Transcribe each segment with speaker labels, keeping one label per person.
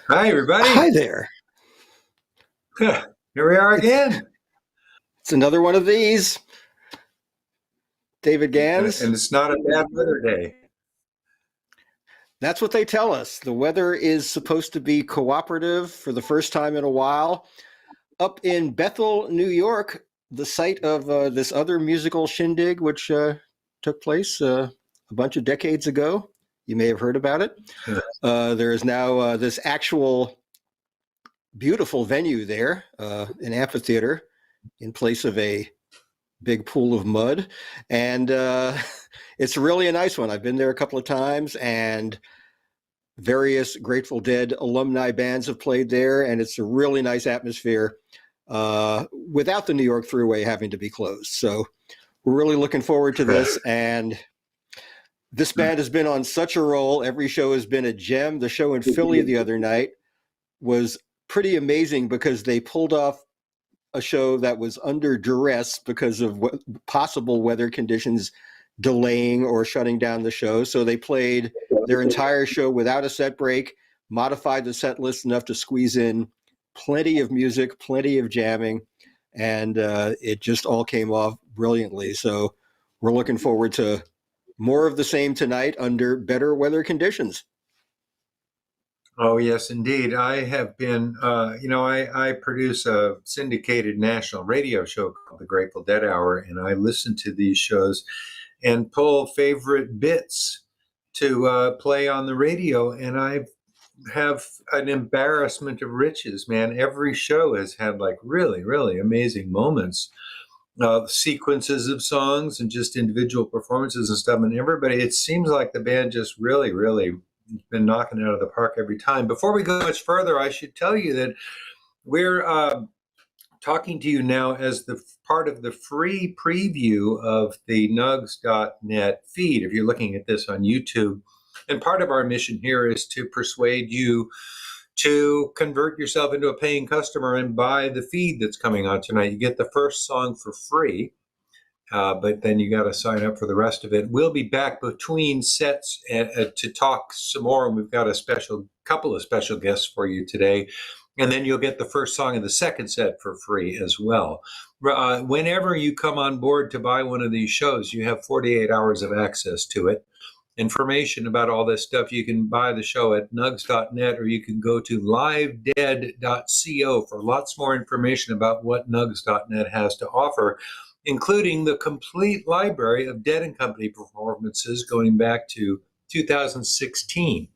Speaker 1: Hi,
Speaker 2: Hi
Speaker 1: everybody.
Speaker 2: there.
Speaker 1: Here we are
Speaker 2: It's
Speaker 1: again.
Speaker 2: it's another one of these. David Gans.
Speaker 1: And it's not a bad weather day.
Speaker 2: That's what they tell us. The weather is supposed to be cooperative for the first time in a while. Up in Bethel, New York, the site of this other musical shindig, which took place a bunch of decades ago. You may have heard about it. There is now this actual beautiful venue there, an amphitheater, in place of a big pool of mud, and it's really a nice one. I've been there a couple of times, and various Grateful Dead alumni bands have played there, and it's a really nice atmosphere without the New York Thruway having to be closed. So we're really looking forward to this, and this band has been on such a roll. Every show has been a gem. The show in Philly the other night was pretty amazing because they pulled off a show that was under duress because of possible weather conditions delaying or shutting down the show. So they played their entire show without a set break, modified the set list enough to squeeze in plenty of music, plenty of jamming, and it just all came off brilliantly. So we're looking forward to more of the same tonight under better weather conditions.
Speaker 1: Oh, yes, indeed. I have been, I produce a syndicated national radio show called The Grateful Dead Hour, and I listen to these shows and pull favorite bits to play on the radio. And I have an embarrassment of riches, man. Every show has had like really, really amazing moments, sequences of songs and just individual performances and stuff. And everybody, it seems like the band just really, really been knocking it out of the park every time. Before we go much further, I should tell you that we're talking to you now as the part of the free preview of the nugs.net feed. If you're looking at this on YouTube, and part of our mission here is to persuade you to convert yourself into a paying customer and buy the feed that's coming on tonight. You get the first song for free, but then you got to sign up for the rest of it. We'll be back between sets to talk some more, and we've got a couple of special guests for you today. And then you'll get the first song of the second set for free as well. Whenever you come on board to buy one of these shows, you have 48 hours of access to it. Information about all this stuff, you can buy the show at nugs.net, or you can go to livedead.co for lots more information about what nugs.net has to offer, including the complete library of Dead and Company performances going back to 2016.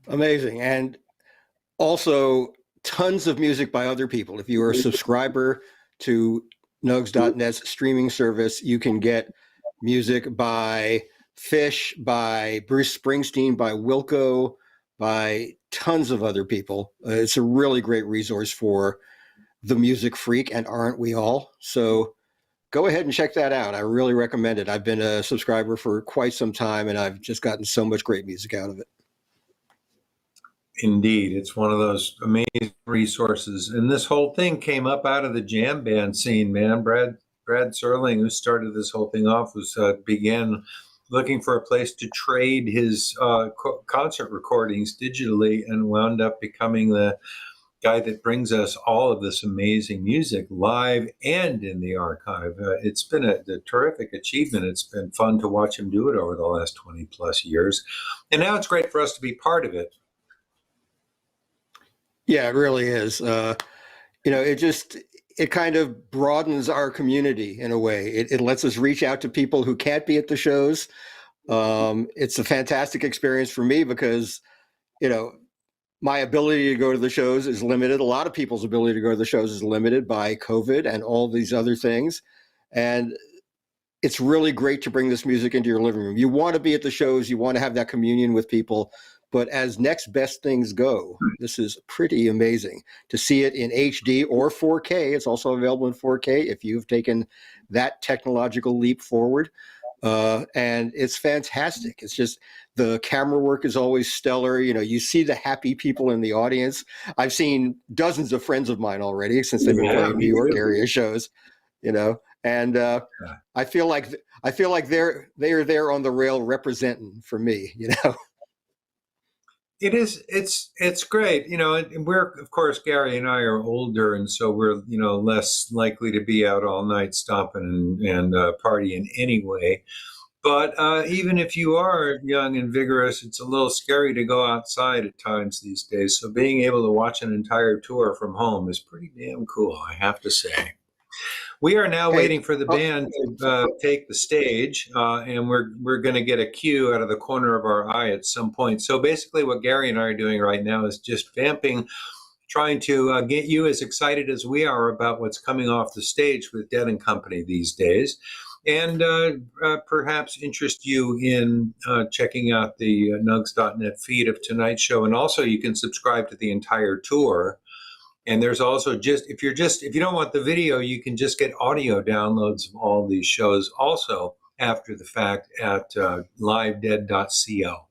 Speaker 2: Amazing. And also tons of music by other people. If you are a subscriber to nugs.net's streaming service, you can get music by Fish, by Bruce Springsteen, by Wilco, by tons of other people. It's a really great resource for the music freak, and aren't we all? So go ahead and check that out. I really recommend it. I've been a subscriber for quite some time, and I've just gotten so much great music out of it.
Speaker 1: Indeed, it's one of those amazing resources. And this whole thing came up out of the jam band scene, man. Brad Serling, who started this whole thing off, began looking for a place to trade his concert recordings digitally, and wound up becoming the guy that brings us all of this amazing music live and in the archive. It's been a terrific achievement. It's been fun to watch him do it over the last 20 plus years. And now it's great for us to be part of it.
Speaker 2: Yeah, it really is. It kind of broadens our community in a way. It lets us reach out to people who can't be at the shows. It's a fantastic experience for me because, you know, my ability to go to the shows is limited. A lot of people's ability to go to the shows is limited by COVID and all these other things. And it's really great to bring this music into your living room. You want to be at the shows, you want to have that communion with people. But as next best things go, this is pretty amazing to see it in HD or 4K. It's also available in 4K if you've taken that technological leap forward. And it's fantastic. It's just the camera work is always stellar. You know, you see the happy people in the audience. I've seen dozens of friends of mine already since they've been playing New York area shows, you know, and I feel like they are there on the rail representing for me, you know.
Speaker 1: It is. It's great. And we're, of course, Gary and I are older, and so we're less likely to be out all night stomping and partying anyway. But even if you are young and vigorous, it's a little scary to go outside at times these days. So being able to watch an entire tour from home is pretty damn cool, I have to say. We are now
Speaker 2: Hey,
Speaker 1: waiting for the
Speaker 2: oh,
Speaker 1: band to take the stage, and we're going to get a cue out of the corner of our eye at some point. So basically, what Gary and I are doing right now is just vamping, trying to get you as excited as we are about what's coming off the stage with Dead and Company these days, and perhaps interest you in checking out the nugs.net feed of tonight's show. And also, you can subscribe to the entire tour. And there's also if you don't want the video, you can just get audio downloads of all these shows also after the fact at livedead.co.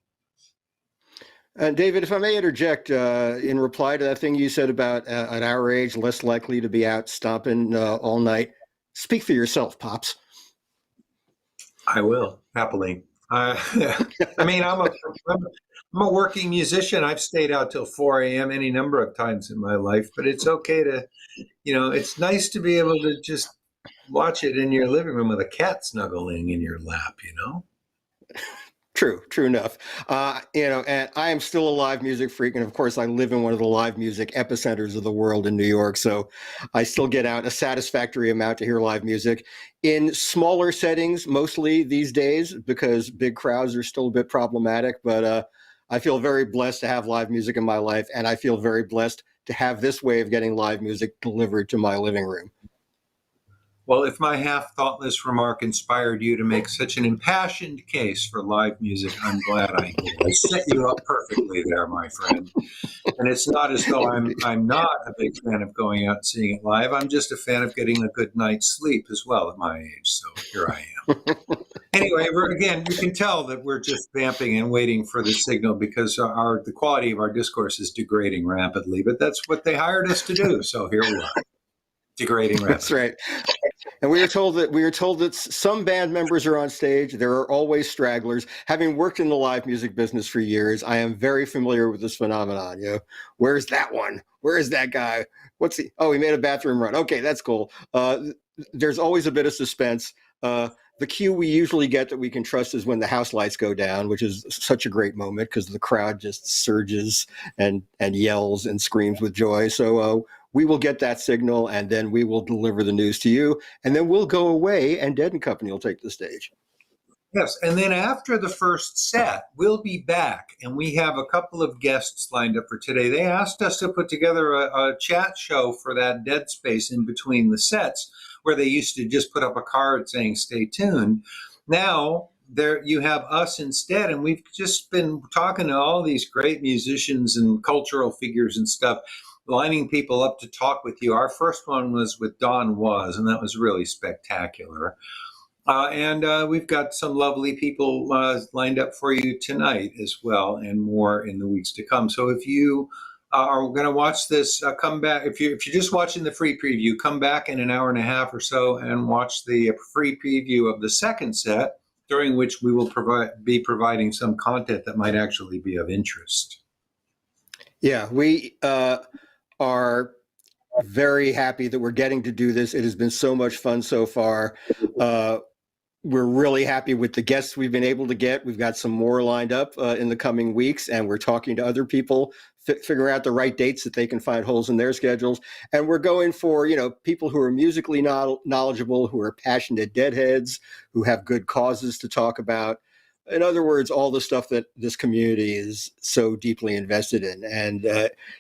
Speaker 2: David, if I may interject, in reply to that thing you said about at our age, less likely to be out stomping all night. Speak for yourself, Pops.
Speaker 1: I will happily. I mean, I'm a working musician. I've stayed out till 4 a.m. any number of times in my life, but it's okay to, it's nice to be able to just watch it in your living room with a cat snuggling in your lap.
Speaker 2: True enough. And I am still a live music freak, and of course, I live in one of the live music epicenters of the world in New York. So, I still get out a satisfactory amount to hear live music in smaller settings, mostly these days, because big crowds are still a bit problematic. But I feel very blessed to have live music in my life, and I feel very blessed to have this way of getting live music delivered to my living room.
Speaker 1: Well, if my half thoughtless remark inspired you to make such an impassioned case for live music, I'm glad I did. I set you up perfectly there, my friend. And it's not as though I'm not a big fan of going out and seeing it live. I'm just a fan of getting a good night's sleep as well at my age. So here I am. Anyway, you can tell that we're just vamping and waiting for the signal because the quality of our discourse is degrading rapidly. But that's what they hired us to do. So here we are, degrading rapidly.
Speaker 2: That's right. And we are told that some band members are on stage. There are always stragglers. Having worked in the live music business for years, I am very familiar with this phenomenon. Where's that one? Where is that guy? What's he? Oh, he made a bathroom run. Okay, that's cool. There's always a bit of suspense. The cue we usually get that we can trust is when the house lights go down, which is such a great moment because the crowd just surges and yells and screams with joy. So we will get that signal, and then we will deliver the news to you, and then we'll go away, and Dead and Company will take the stage.
Speaker 1: Yes, and then after the first set, we'll be back, and we have a couple of guests lined up for today. They asked us to put together a chat show for that dead space in between the sets, where they used to just put up a card saying "Stay tuned." Now there you have us instead, and we've just been talking to all these great musicians and cultural figures and stuff, lining people up to talk with you. Our first one was with Don Was, and that was really spectacular. And we've got some lovely people lined up for you tonight as well, and more in the weeks to come. So if you are going to watch this, come back. If you're just watching the free preview, come back in an hour and a half or so and watch the free preview of the second set, during which we will be providing some content that might actually be of interest.
Speaker 2: Yeah, we are very happy that we're getting to do this. It has been so much fun so far. We're really happy with the guests we've been able to get. We've got some more lined up in the coming weeks, and we're talking to other people, figuring out the right dates that they can find holes in their schedules. And we're going for, people who are musically knowledgeable, who are passionate Deadheads, who have good causes to talk about. In other words, all the stuff that this community is so deeply invested in. And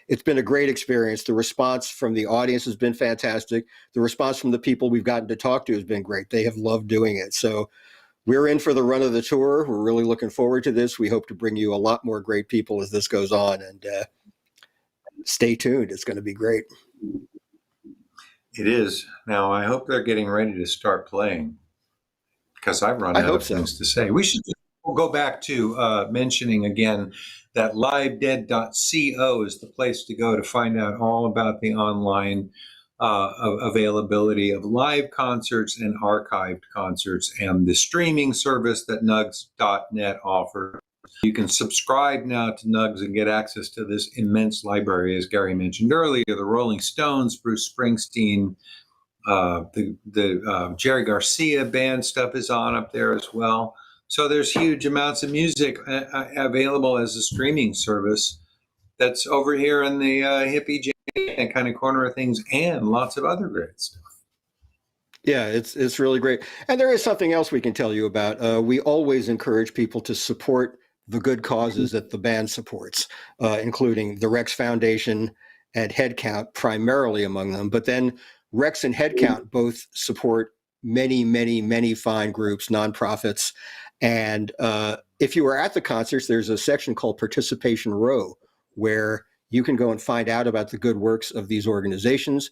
Speaker 2: it's been a great experience. The response from the audience has been fantastic. The response from the people we've gotten to talk to has been great. They have loved doing it. So we're in for the run of the tour. We're really looking forward to this. We hope to bring you a lot more great people as this goes on. And stay tuned. It's going to be great.
Speaker 1: It is. Now, I hope they're getting ready to start playing, because I've run out of things to say. We should go back to mentioning again that livedead.co is the place to go to find out all about the online availability of live concerts and archived concerts, and the streaming service that nugs.net offers. You can subscribe now to Nugs and get access to this immense library, as Gary mentioned earlier. The Rolling Stones, Bruce Springsteen, the Jerry Garcia band stuff is on up there as well. So there's huge amounts of music available as a streaming service that's over here in the hippie jam kind of corner of things, and lots of other great stuff.
Speaker 2: Yeah, it's really great. And there is something else we can tell you about. We always encourage people to support the good causes that the band supports, including the Rex Foundation and Headcount primarily among them. But then Rex and Headcount both support many, many, many fine groups, nonprofits. And if you are at the concerts, there's a section called Participation Row, where you can go and find out about the good works of these organizations.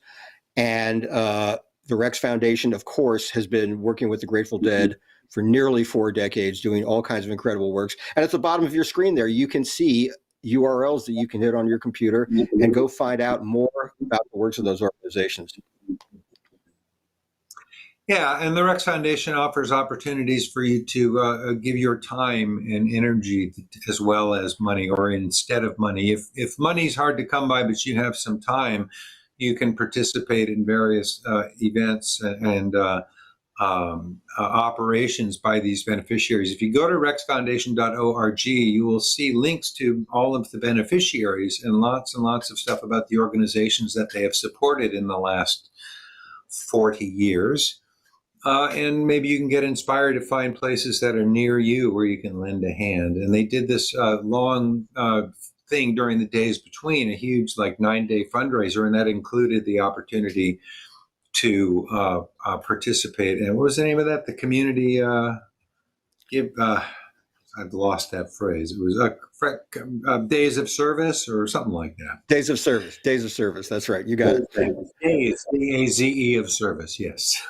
Speaker 2: And the Rex Foundation, of course, has been working with the Grateful Dead for nearly 4 decades, doing all kinds of incredible works. And at the bottom of your screen there, you can see URLs that you can hit on your computer and go find out more about the works of those organizations.
Speaker 1: Yeah, and the Rex Foundation offers opportunities for you to give your time and energy as well as money, or instead of money. If money's hard to come by, but you have some time, you can participate in various events and operations by these beneficiaries. If you go to rexfoundation.org, you will see links to all of the beneficiaries and lots of stuff about the organizations that they have supported in the last 40 years. And maybe you can get inspired to find places that are near you where you can lend a hand. And they did this long thing during the days between, a huge 9-day fundraiser, and that included the opportunity to participate. And what was the name of that? The community I've lost that phrase. It was Days of Service or something like that.
Speaker 2: Days of Service. That's right. You got it.
Speaker 1: Days, DAZE of service. Yes.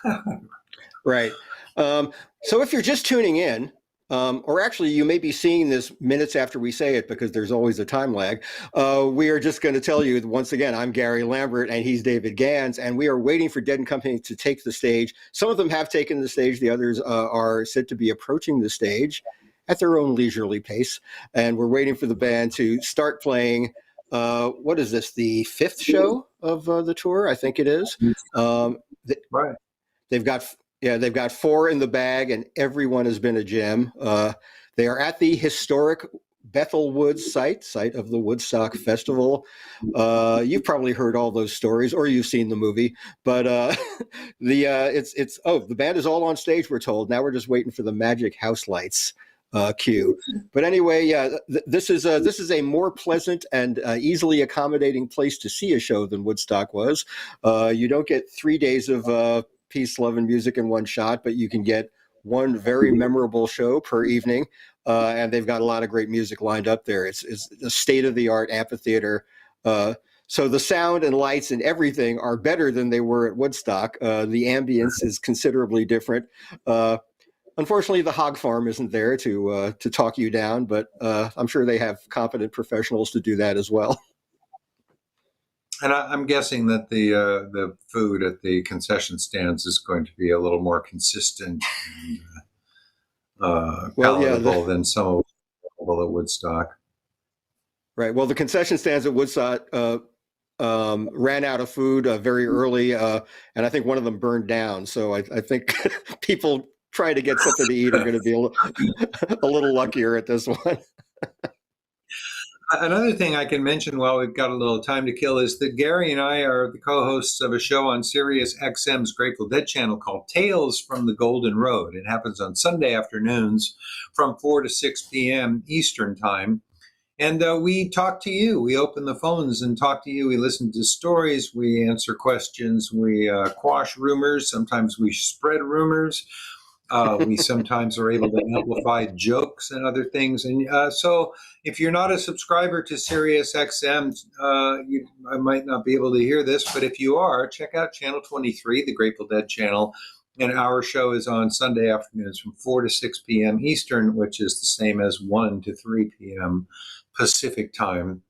Speaker 2: Right. So if you're just tuning in, or actually you may be seeing this minutes after we say it because there's always a time lag, we are just going to tell you once again, I'm Gary Lambert and he's David Gans, and we are waiting for Dead & Company to take the stage. Some of them have taken the stage. The others are said to be approaching the stage at their own leisurely pace. And we're waiting for the band to start playing. What is this, the 5th show of the tour? I think it is.
Speaker 1: Right.
Speaker 2: They've got 4 in the bag, and everyone has been a gem. They are at the historic Bethel Woods site of the Woodstock Festival. You've probably heard all those stories, or you've seen the movie. But the band is all on stage, we're told. Now we're just waiting for the magic house lights cue. But anyway, this is a more pleasant and easily accommodating place to see a show than Woodstock was. You don't get 3 days of peace, love, and music in one shot, but you can get one very memorable show per evening, and they've got a lot of great music lined up there. It's a state-of-the-art amphitheater, so the sound and lights and everything are better than they were at Woodstock. The ambience is considerably different. Unfortunately, the hog farm isn't there to talk you down, but I'm sure they have competent professionals to do that as well.
Speaker 1: And I'm guessing that the food at the concession stands is going to be a little more consistent and palatable than some of at Woodstock.
Speaker 2: Right. Well, the concession stands at Woodstock ran out of food very early, and I think one of them burned down. So I think people trying to get something to eat are going to be a little luckier at this one.
Speaker 1: Another thing I can mention while we've got a little time to kill is that Gary and I are the co-hosts of a show on Sirius XM's Grateful Dead channel called Tales from the Golden Road. It happens on Sunday afternoons from 4 to 6 p.m. Eastern Time. And we talk to you. We open the phones and talk to you. We listen to stories. We answer questions. We quash rumors. Sometimes we spread rumors. We sometimes are able to amplify jokes and other things. And so if you're not a subscriber to Sirius XM, I might not be able to hear this, but if you are, check out Channel 23, the Grateful Dead channel. And our show is on Sunday afternoons from 4 to 6 p.m. Eastern, which is the same as 1 to 3 p.m. Pacific time.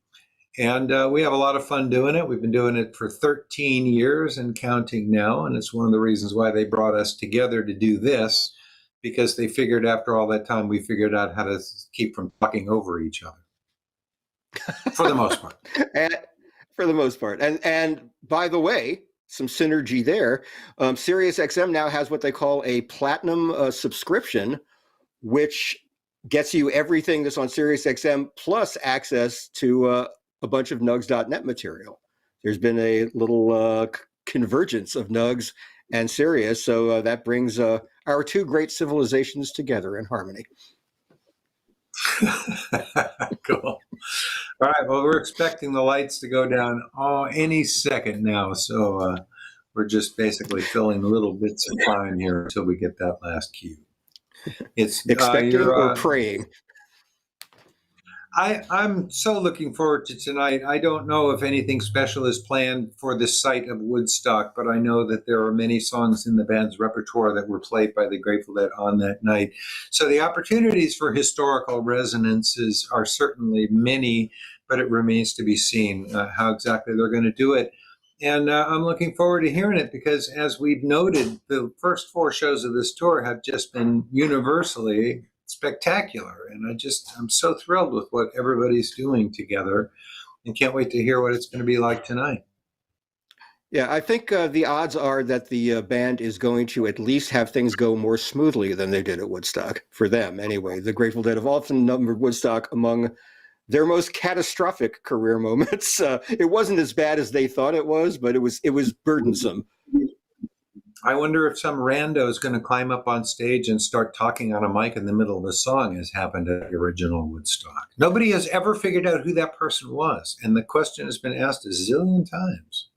Speaker 1: And we have a lot of fun doing it. We've been doing it for 13 years and counting now. And it's one of the reasons why they brought us together to do this, because they figured after all that time, we figured out how to keep from talking over each other for the most part.
Speaker 2: And for the most part. And by the way, some synergy there. SiriusXM now has what they call a platinum subscription, which gets you everything that's on SiriusXM plus access to a bunch of nugs.net material. There's been a little convergence of Nugs and Sirius, so that brings our two great civilizations together in harmony.
Speaker 1: Cool. All right. Well, we're expecting the lights to go down any second now, so we're just basically filling little bits of time here until we get that last cue. It's
Speaker 2: expecting or praying.
Speaker 1: I'm so looking forward to tonight. I don't know if anything special is planned for the site of Woodstock, but I know that there are many songs in the band's repertoire that were played by the Grateful Dead on that night. So the opportunities for historical resonances are certainly many, but it remains to be seen how exactly they're going to do it. And I'm looking forward to hearing it because, as we've noted, the first 4 shows of this tour have just been universally spectacular. And I'm so thrilled with what everybody's doing together and can't wait to hear what it's going to be like tonight.
Speaker 2: Yeah, I think the odds are that the band is going to at least have things go more smoothly than they did at Woodstock, for them anyway. The Grateful Dead have often numbered Woodstock among their most catastrophic career moments. It wasn't as bad as they thought it was, but it was burdensome.
Speaker 1: I wonder if some rando is going to climb up on stage and start talking on a mic in the middle of a song, as happened at the original Woodstock. Nobody has ever figured out who that person was, and the question has been asked a zillion times.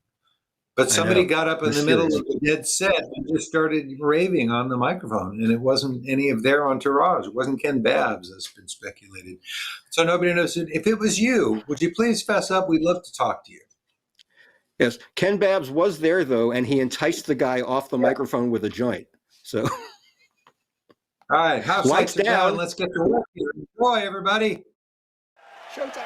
Speaker 1: But somebody got up in the middle of the dead set and just started raving on the microphone, and it wasn't any of their entourage. It wasn't Ken Babbs, as has been speculated. So nobody knows. If it was you, would you please fess up? We'd love to talk to you.
Speaker 2: Yes, Ken Babbs was there, though, and he enticed the guy off the microphone with a joint. So,
Speaker 1: all right, house lights down. Let's get to work here. Enjoy, everybody.
Speaker 2: Showtime.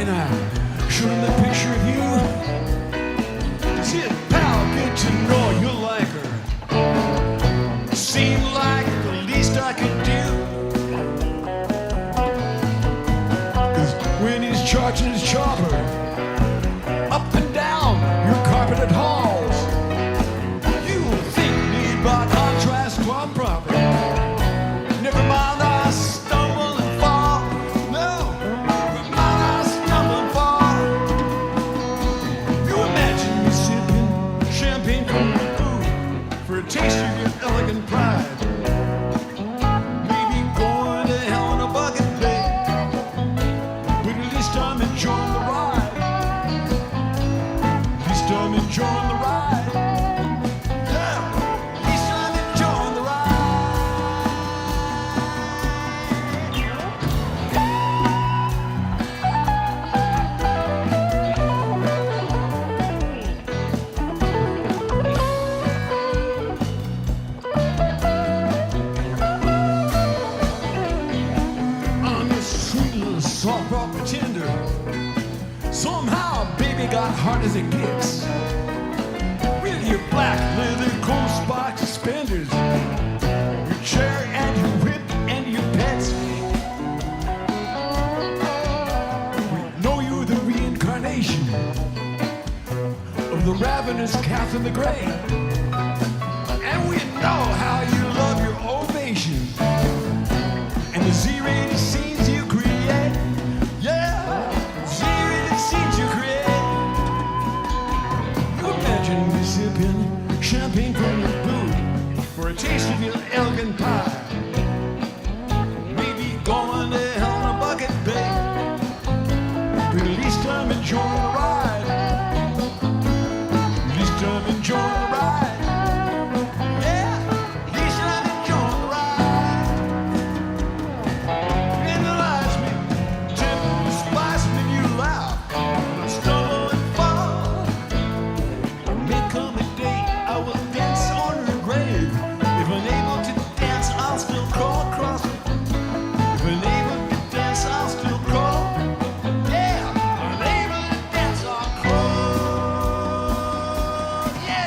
Speaker 3: and I showed him the picture of you. He said, pal, get to know you like her. Seemed like the least I could do. 'Cause when he's charging his chopper up and down your carpeted halls, you think me about contrast quite proper. Never mind, I stumble and fall. No, never mind, I stumble and fall. You imagine me sipping champagne from your food for a taste of your elegant pride. Maybe going to hell in a bucket, babe, but at least I'm enjoying the ride. At least I'm enjoying the ride. Yeah, at least I'm enjoying the ride. I'm a sweet little soft rock pretender. Somehow, baby, got hard as it gets. With your black leather coal spike suspenders, your chair and your whip and your pets. We know you're the reincarnation of the ravenous calf in the grave. And we know how you love your ovation and the Z-rated scenes you create. Yeah, Z-rated scenes you create. You imagine me sipping champagne from your boot for a taste of your elegant pie. Maybe going to hell in a bucket, babe, but at least I'm enjoying the ride. At least I'm enjoying the ride. Yeah, at least I'm enjoying the ride. Analyze me, tempt me, spice me, you laugh. I stumble and fall. May come a day I will dance on her grave. If unable to dance, I'll still crawl across it. If unable to dance, I'll still crawl. Yeah, unable to dance, I'll crawl. Yeah.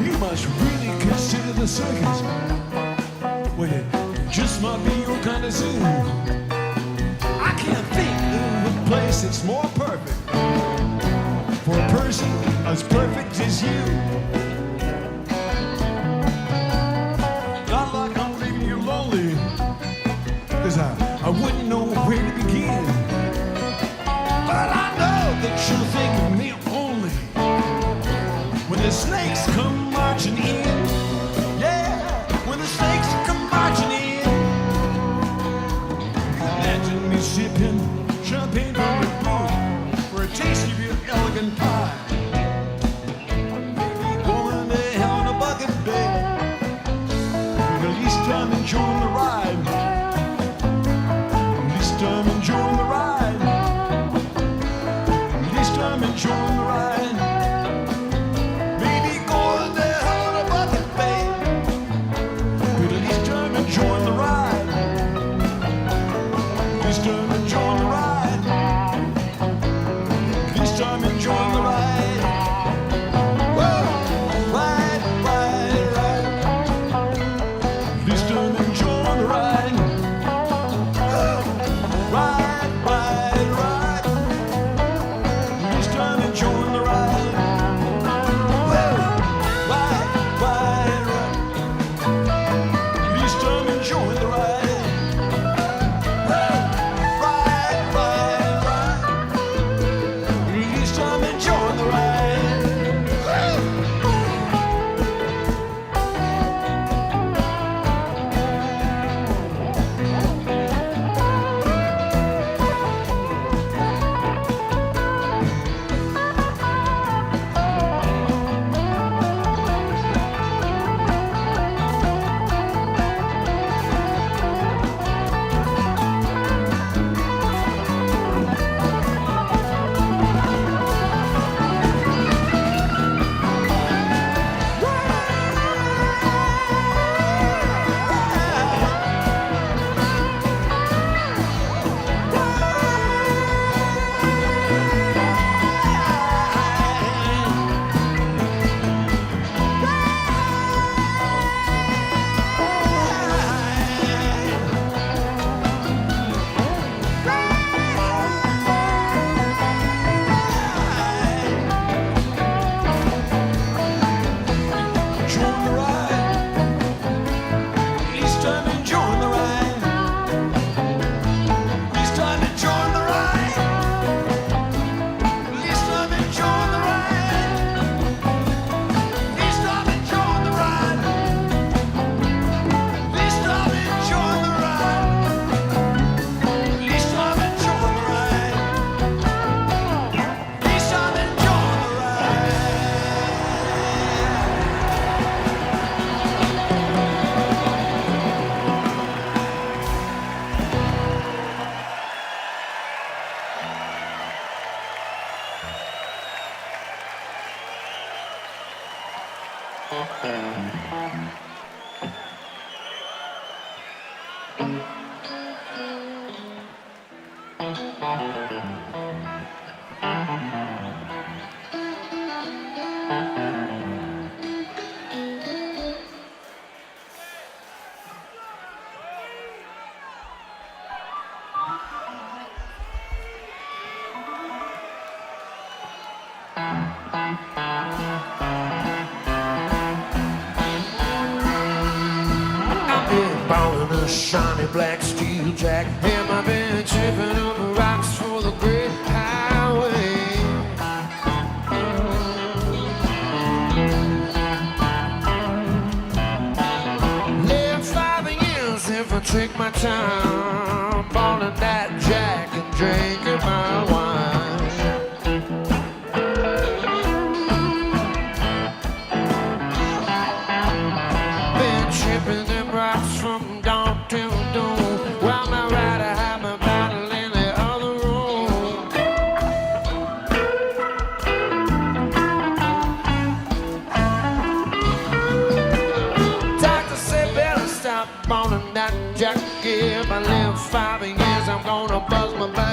Speaker 3: You must really consider the circus. Well, it just might be your kind of zoo. I can't think of a place that's more perfect for a person as perfect as you. Not like I'm leaving you lonely, 'cause I wouldn't know where to begin. But I know that you'll think of me only when the snakes come marching in. Yeah, Ballin' a shiny black steel jack. Him, I've been tripping on the rocks for the great highway. Live 5 years if I take my time, ballin' that jack and drinking my wine. Been tripping them rocks from dawn till dawn, while my rider had my battle in the other room. Doctor said better stop ballin' that jack. If I live 5 years, I'm gonna buzz my back.